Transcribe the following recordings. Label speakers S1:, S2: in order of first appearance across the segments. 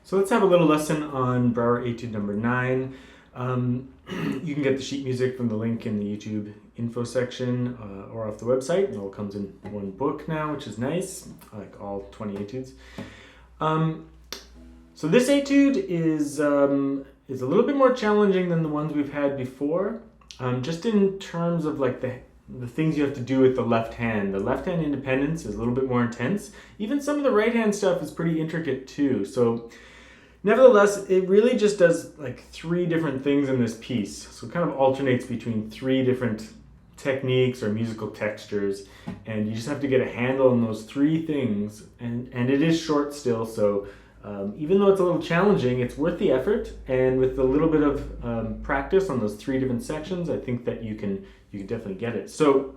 S1: So let's have a little lesson on Brouwer Etude number 9. You can get the sheet music from the link in the YouTube info section or off the website. It all comes in one book now, which is nice, like all 20 etudes. So this etude is a little bit more challenging than the ones we've had before, just in terms of like the things you have to do with the left hand. The left hand independence is a little bit more intense. Even some of the right hand stuff is pretty intricate too. So nevertheless, it really just does like 3 different things in this piece. So it kind of alternates between 3 different techniques or musical textures, and you just have to get a handle on those 3 things. And it is short still, so even though it's a little challenging, it's worth the effort. And with a little bit of practice on those 3 different sections, I think that you can definitely get it. So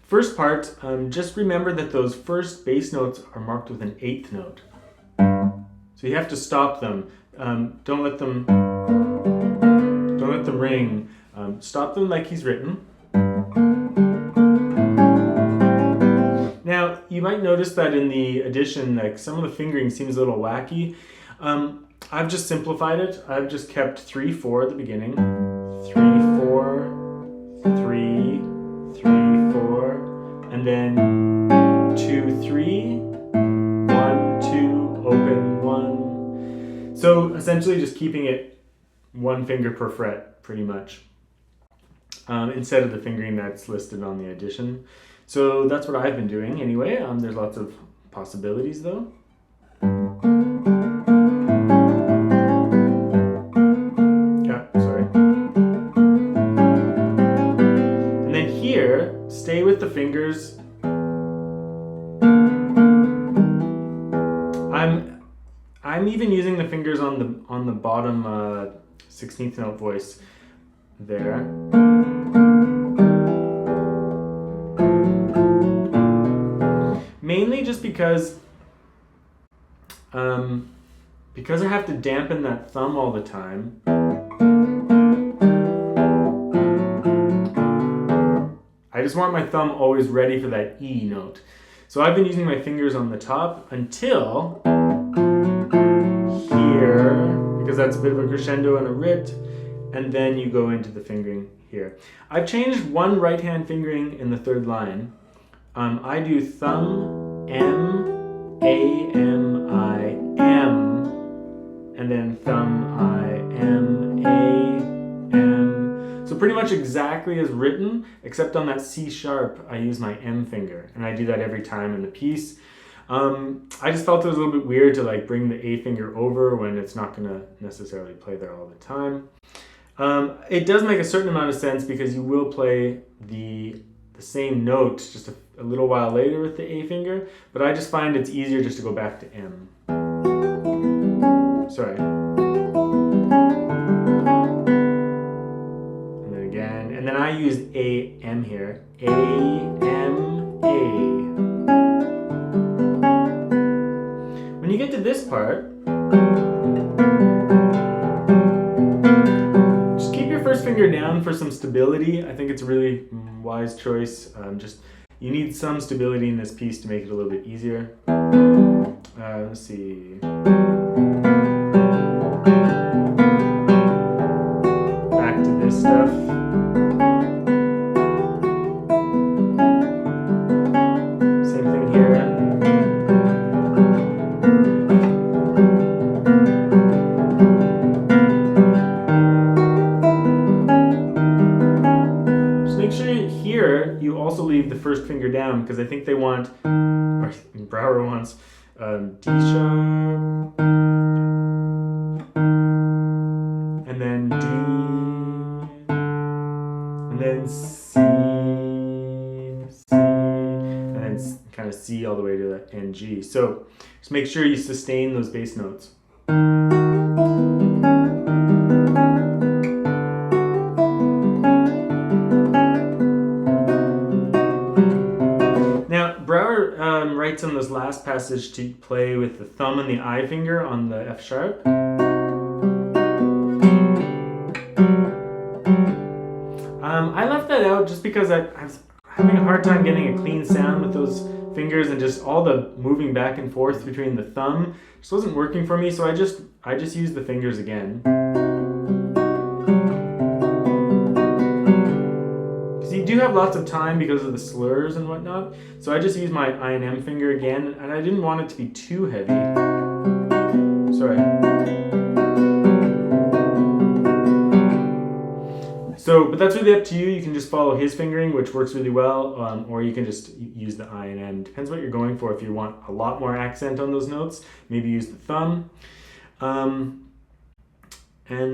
S1: first part, just remember that those first bass notes are marked with an 8th note. So you have to stop them. Don't let them ring. Stop them like he's written. Now you might notice that in the addition, like some of the fingering seems a little wacky. I've just simplified it. I've just kept 3/4 at the beginning. 3/4, 3, 3/4, and then 2/3. 1, 2, open, 1. So essentially just keeping it 1 finger per fret, pretty much, instead of the fingering that's listed on the addition. So that's what I've been doing anyway. There's lots of possibilities though. Yeah, sorry. And then here, stay with the fingers. I'm even using the fingers on the bottom 16th note voice there. Mainly just because I have to dampen that thumb all the time. I just want my thumb always ready for that E note. So I've been using my fingers on the top until here, because that's a bit of a crescendo and a rit, and then you go into the fingering here. I've changed one right hand fingering in the 3rd line. I do thumb, M, A, M, I, M, and then thumb, I, M, A, M. So pretty much exactly as written, except on that C sharp, I use my M finger, and I do that every time in the piece. I just felt it was a little bit weird to like bring the A finger over when it's not going to necessarily play there all the time. It does make a certain amount of sense because you will play the same note just a little while later with the A finger, but I just find it's easier just to go back to M. Sorry. And then again, and then I use A, M here. A, M, A. When you get to this part, just keep your first finger down for some stability. I think it's a really wise choice. You need some stability in this piece to make it a little bit easier. Let's see. Back to this stuff. Same thing here. Here, you also leave the first finger down because I think they want, or Brouwer wants, D sharp, and then D, and then C, and then kind of C all the way to the N G. So just make sure you sustain those bass notes. Brouwer writes on this last passage to play with the thumb and the I finger on the F sharp. I left that out just because I was having a hard time getting a clean sound with those fingers and just all the moving back and forth between the thumb just wasn't working for me, so I just used the fingers again. Because you do have lots of time because of the slurs and whatnot, so I just used my I and M finger again, and I didn't want it to be too heavy. Sorry. So, but that's really up to you. You can just follow his fingering, which works really well, or you can just use the I and M. Depends what you're going for. If you want a lot more accent on those notes, maybe use the thumb. And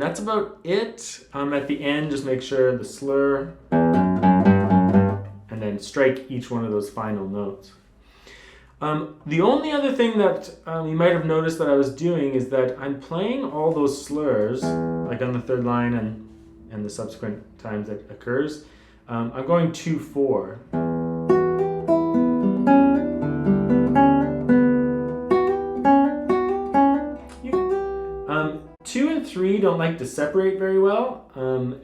S1: that's about it. At the end, just make sure the slur, and then strike each one of those final notes. The only other thing that you might have noticed that I was doing is that I'm playing all those slurs, like on the third line and the subsequent times that occurs. I'm going 2-4. 2 and 3 don't like to separate very well,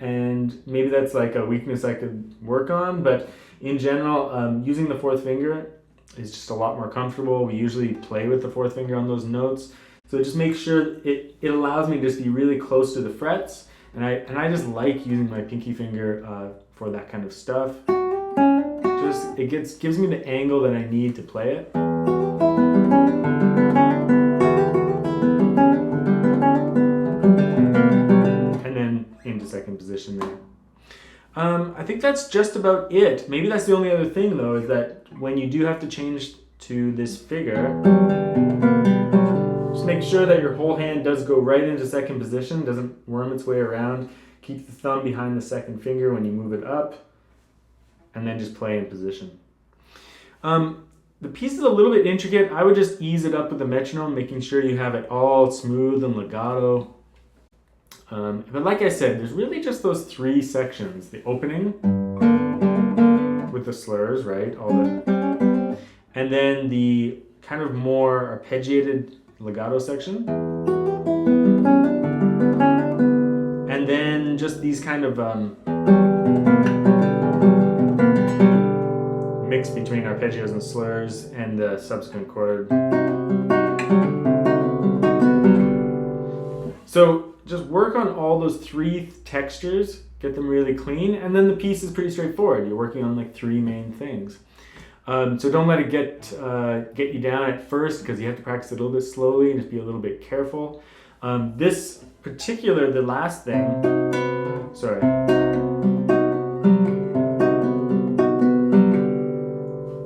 S1: and maybe that's like a weakness I could work on, but in general, using the fourth finger is just a lot more comfortable. We usually play with the fourth finger on those notes, so just make sure it allows me to just be really close to the frets. And I just like using my pinky finger for that kind of stuff. It gives me the angle that I need to play it. And then into second position there. I think that's just about it. Maybe that's the only other thing though, is that when you do have to change to this figure, just make sure that your whole hand does go right into second position, doesn't worm its way around. Keep the thumb behind the second finger when you move it up, and then just play in position. The piece is a little bit intricate. I would just ease it up with the metronome, making sure you have it all smooth and legato. But like I said, there's really just those three sections. The opening with the slurs, right? And then the kind of more arpeggiated legato section. And then just these kind of mix between arpeggios and slurs and the subsequent chord. So just work on all those three textures, get them really clean, and then the piece is pretty straightforward. You're working on like three main things. So don't let it get you down at first, because you have to practice it a little bit slowly and just be a little bit careful. This particular, the last thing, sorry.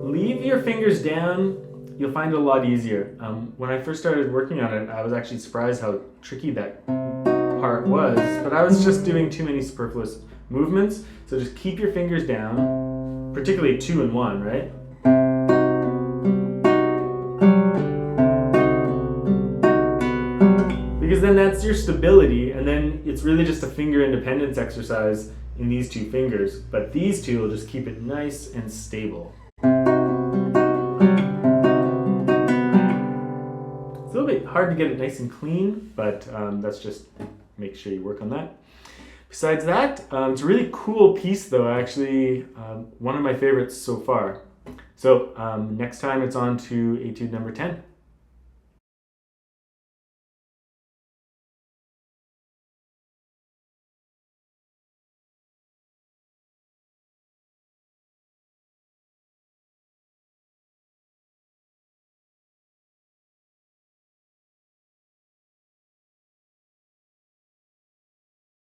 S1: Leave your fingers down, you'll find it a lot easier. When I first started working on it, I was actually surprised how tricky that part was, but I was just doing too many superfluous movements. So just keep your fingers down, particularly 2 and 1, right? Because then that's your stability, and then it's really just a finger independence exercise in these two fingers, but these two will just keep it nice and stable. It's a little bit hard to get it nice and clean, but that's just, make sure you work on that. Besides that, it's a really cool piece though, actually, one of my favorites so far. So next time it's on to Etude number 10.